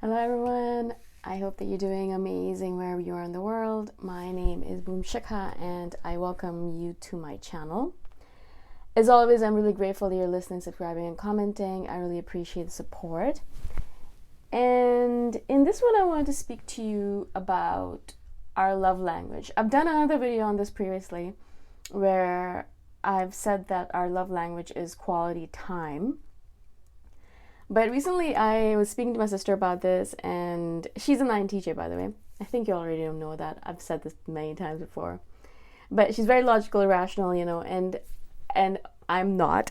Hello everyone, I hope that you're doing amazing wherever you are in the world. My name is Shikha and I welcome you to my channel. As always, I'm really grateful that you're listening, subscribing, and commenting. I really appreciate the support. And in this one, I wanted to speak to you about our love language. I've done another video on this previously where I've said that our love language is quality time. But recently I was speaking to my sister about this, and she's an INTJ, by the way. I think you already know that. I've said this many times before. But she's very logical, rational, and I'm not.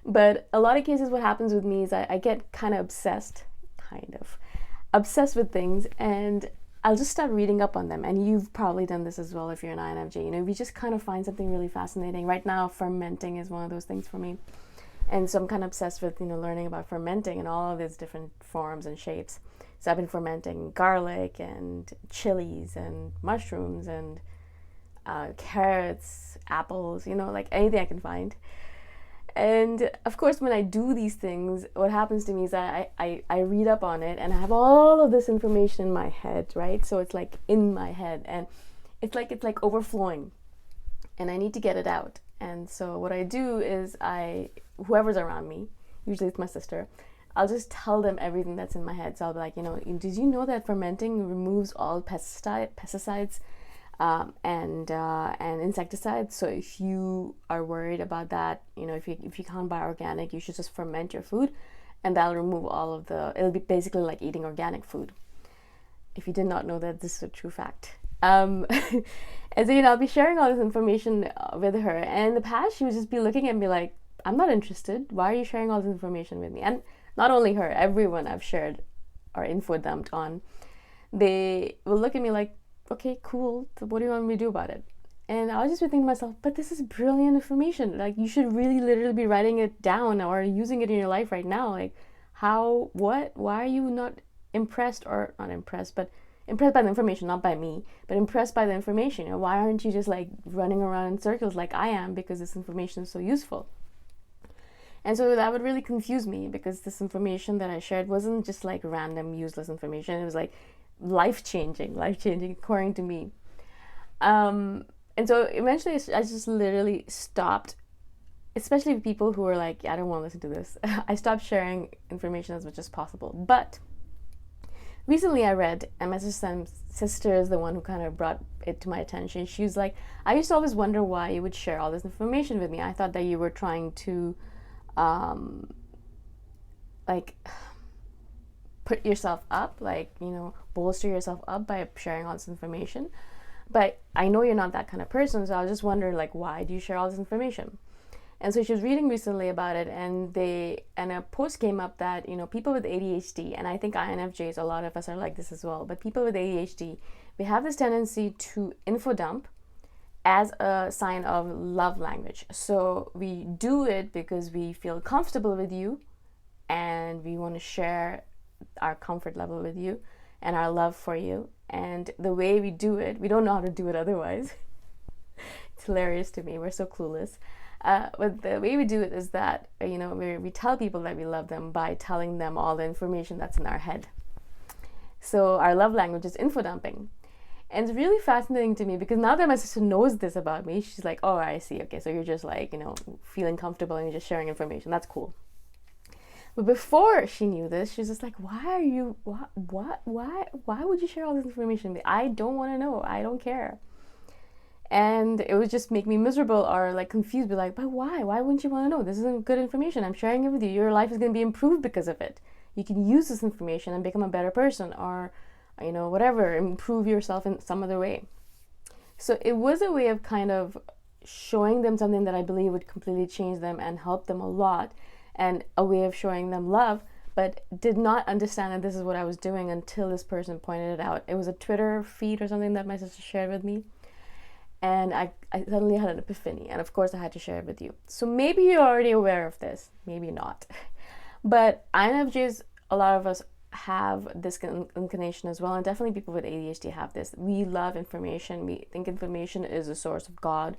But a lot of cases what happens with me is I get kind of obsessed with things, and I'll just start reading up on them. And you've probably done this as well if you're an INFJ. We just kind of find something really fascinating. Right now, fermenting is one of those things for me. And so I'm kind of obsessed with, learning about fermenting and all of its different forms and shapes. So I've been fermenting garlic and chilies and mushrooms and carrots, apples, like anything I can find. And of course, when I do these things, what happens to me is I read up on it and I have all of this information in my head, right? So it's like in my head and it's like overflowing and I need to get it out. And so what I do is whoever's around me, usually it's my sister, I'll just tell them everything that's in my head. So I'll be like, did you know that fermenting removes all pesticides and insecticides? So if you are worried about that, if you can't buy organic, you should just ferment your food, and that'll remove all of it'll be basically like eating organic food. If you did not know that, this is a true fact. And so, I'll be sharing all this information with her. And in the past, she would just be looking at me like, I'm not interested. Why are you sharing all this information with me? And not only her, everyone I've shared or info dumped on, they will look at me like, okay, cool. So what do you want me to do about it? And I was just thinking to myself, but this is brilliant information. Like, you should really literally be writing it down or using it in your life right now. Like, why are you not impressed, or not impressed, but impressed by the information, not by me, but impressed by the information? Why aren't you just like running around in circles like I am, because this information is so useful? And so that would really confuse me, because this information that I shared wasn't just like random useless information. It was like life-changing according to me. And so eventually I just literally stopped, especially with people who were like, yeah, I don't want to listen to this. I stopped sharing information as much as possible. But recently I read, and my sister is the one who kind of brought it to my attention. She was like, I used to always wonder why you would share all this information with me. I thought that you were trying to put yourself up, bolster yourself up by sharing all this information. But I know you're not that kind of person, so I was just wondering, like, why do you share all this information? And so she was reading recently about it, and a post came up that, people with ADHD, and I think INFJs, a lot of us are like this as well, but people with ADHD, we have this tendency to info dump as a sign of love language. So we do it because we feel comfortable with you, and we want to share our comfort level with you and our love for you. And the way we do it, we don't know how to do it otherwise. It's hilarious to me. We're so clueless. But the way we do it is that, we tell people that we love them by telling them all the information that's in our head. So our love language is info dumping. And it's really fascinating to me, because now that my sister knows this about me, she's like, oh, I see. Okay, so you're just like, feeling comfortable and you're just sharing information. That's cool. But before she knew this, she was just like, why would you share all this information with me? I don't want to know. I don't care. And it would just make me miserable or like confused, be like, but why? Why wouldn't you want to know? This isn't good information. I'm sharing it with you. Your life is going to be improved because of it. You can use this information and become a better person, or, whatever, improve yourself in some other way. So it was a way of kind of showing them something that I believe would completely change them and help them a lot, and a way of showing them love, but did not understand that this is what I was doing until this person pointed it out. It was a Twitter feed or something that my sister shared with me. And I suddenly had an epiphany, and of course I had to share it with you. So maybe you're already aware of this, maybe not. But INFJs, a lot of us have this inclination as well, and definitely people with ADHD have this. We love information. We think information is a source of God.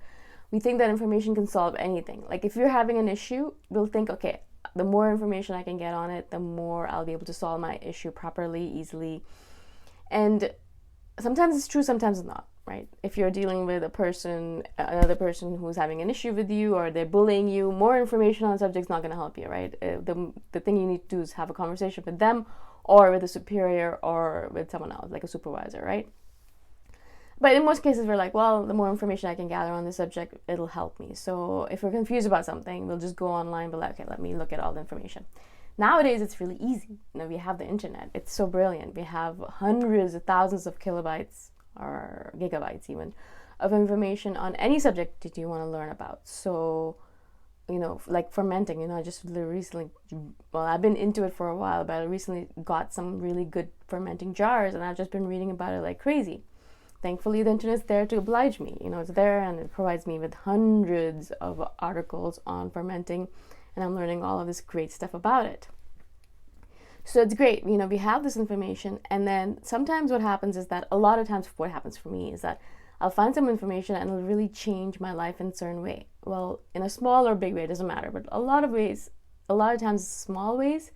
We think that information can solve anything. Like if you're having an issue, we'll think, okay, the more information I can get on it, the more I'll be able to solve my issue properly, easily. And sometimes it's true, sometimes it's not, right? If you're dealing with another person who's having an issue with you, or they're bullying you, more information on the subject's not going to help you, right? The thing you need to do is have a conversation with them, or with a superior, or with someone else, like a supervisor, right? But in most cases, we're like, well, the more information I can gather on this subject, it'll help me. So if we're confused about something, we'll just go online and be like, okay, let me look at all the information. Nowadays, it's really easy. We have the internet. It's so brilliant. We have hundreds of thousands of kilobytes, or gigabytes even, of information on any subject that you want to learn about. So, like fermenting, I just recently, well, I've been into it for a while, but I recently got some really good fermenting jars, and I've just been reading about it like crazy. Thankfully, the internet's there to oblige me. It's there, and it provides me with hundreds of articles on fermenting, and I'm learning all of this great stuff about it. So it's great. We have this information, and then sometimes what happens is that, a lot of times what happens for me is that I'll find some information and it'll really change my life in a certain way. Well, in a small or big way, it doesn't matter, but a lot of times small ways,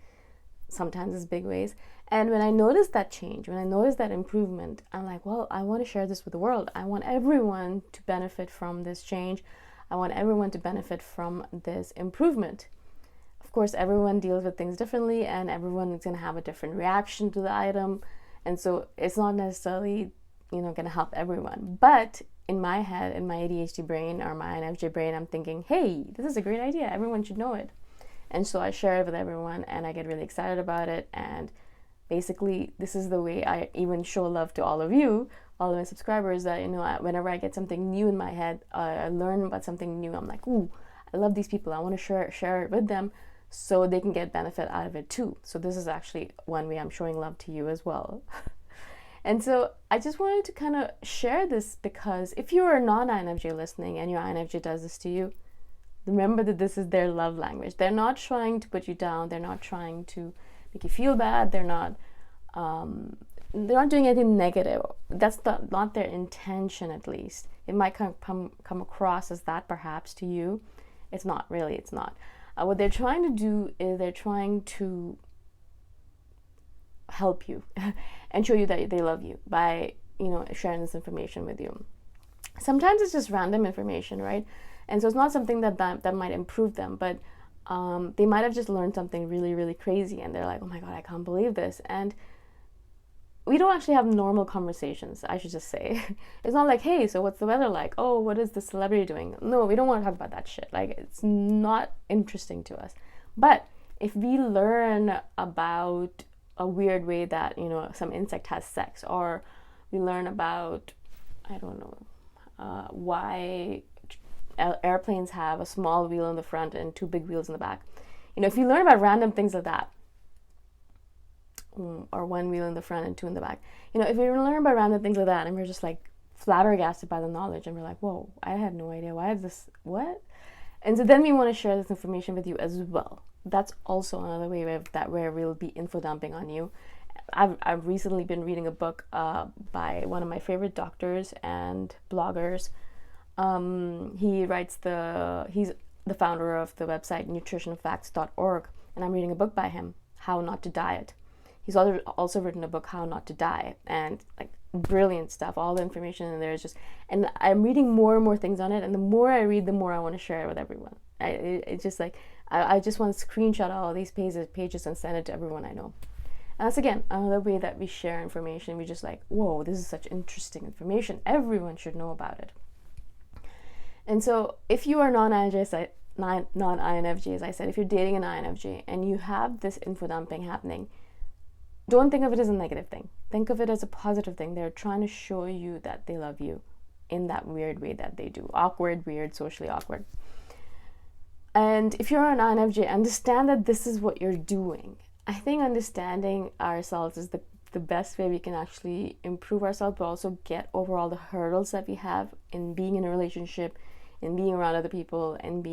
sometimes it's big ways. And when I notice that change, when I notice that improvement, I'm like, well, I want to share this with the world. I want everyone to benefit from this change. I want everyone to benefit from this improvement. Of course, everyone deals with things differently, and everyone is going to have a different reaction to the item. And so it's not necessarily, going to help everyone. But in my head, in my ADHD brain or my INFJ brain, I'm thinking, hey, this is a great idea. Everyone should know it. And so I share it with everyone, and I get really excited about it. And basically, this is the way I even show love to all of you, all of my subscribers, that, whenever I get something new in my head, I learn about something new, I'm like, ooh, I love these people. I want to share it with them so they can get benefit out of it too. So this is actually one way I'm showing love to you as well. And so I just wanted to kind of share this, because if you're a non-INFJ listening and your INFJ does this to you, remember that this is their love language. They're not trying to put you down. They're not trying to make you feel bad. They're not doing anything negative. That's not their intention, at least. It might come across as that perhaps to you. It's not really. It's not. What they're trying to do is they're trying to help you and show you that they love you by sharing this information with you. Sometimes it's just random information, right? And so it's not something that might improve them, but they might have just learned something really, really crazy, and they're like, oh my god, I can't believe this. And we don't actually have normal conversations, I should just say. It's not like, hey, so what's the weather like? Oh, what is the celebrity doing? No, we don't want to talk about that shit. Like, it's not interesting to us. But if we learn about a weird way that, some insect has sex, or we learn about, I don't know, why airplanes have a small wheel in the front and two big wheels in the back. If you learn about random things like that, or one wheel in the front and two in the back, if we learn about random things like that, and we're just like flabbergasted by the knowledge, and we're like, whoa, I had no idea, why is this, what? And so then we want to share this information with you as well. That's also another way where we'll be info dumping on you. I've recently been reading a book by one of my favorite doctors and bloggers. He's the founder of the website nutritionfacts.org, and I'm reading a book by him, How Not to Diet. He's also written a book, How Not to Die, and like brilliant stuff. All the information in there is just, and I'm reading more and more things on it, and the more I read, the more I want to share it with everyone. It's just like, I just want to screenshot all of these pages and send it to everyone I know. And that's, again, another way that we share information. We just like, whoa, this is such interesting information. Everyone should know about it. And so if you are non-INFJ, as I said, if you're dating an INFJ and you have this info dumping happening, don't think of it as a negative thing. Think of it as a positive thing. They're trying to show you that they love you in that weird way that they do. Awkward, weird, socially awkward. And if you're an INFJ, understand that this is what you're doing. I think understanding ourselves is the best way we can actually improve ourselves, but also get over all the hurdles that we have in being in a relationship, in being around other people, and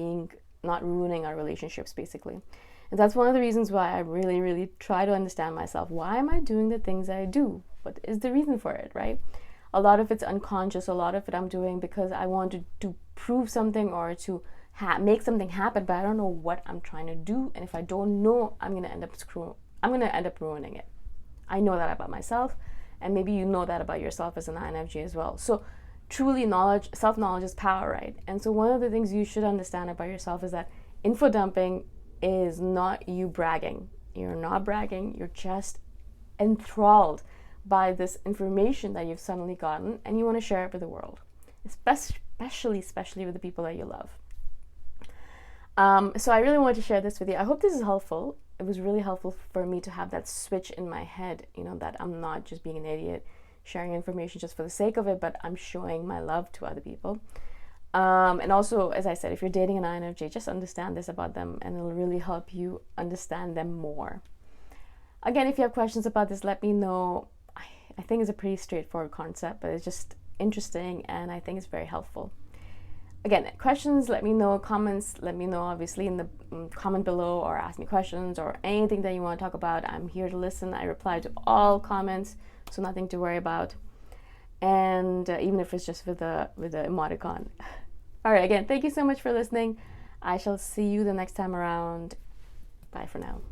not ruining our relationships, basically. And that's one of the reasons why I really, really try to understand myself. Why am I doing the things I do? What is the reason for it, right? A lot of it's unconscious. A lot of it I'm doing because I want to prove something, or to make something happen, but I don't know what I'm trying to do. And if I don't know, I'm gonna end up ruining it. I know that about myself, and maybe you know that about yourself as an INFJ as well. So truly, self-knowledge is power, right? And so one of the things you should understand about yourself is that info dumping is not you bragging. You're not bragging, you're just enthralled by this information that you've suddenly gotten, and you want to share it with the world, especially with the people that you love. So I really wanted to share this with you. I hope this is helpful. It was really helpful for me to have that switch in my head, that I'm not just being an idiot sharing information just for the sake of it, but I'm showing my love to other people. And also, as I said, if you're dating an INFJ, just understand this about them, and it'll really help you understand them more. Again, if you have questions about this, let me know. I think it's a pretty straightforward concept, but it's just interesting, and I think it's very helpful. Again, questions, let me know. Comments, let me know, obviously, in the comment below, or ask me questions or anything that you want to talk about. I'm here to listen. I reply to all comments, so nothing to worry about. And even if it's just with the emoticon. All right, again, thank you so much for listening. I shall see you the next time around. Bye for now.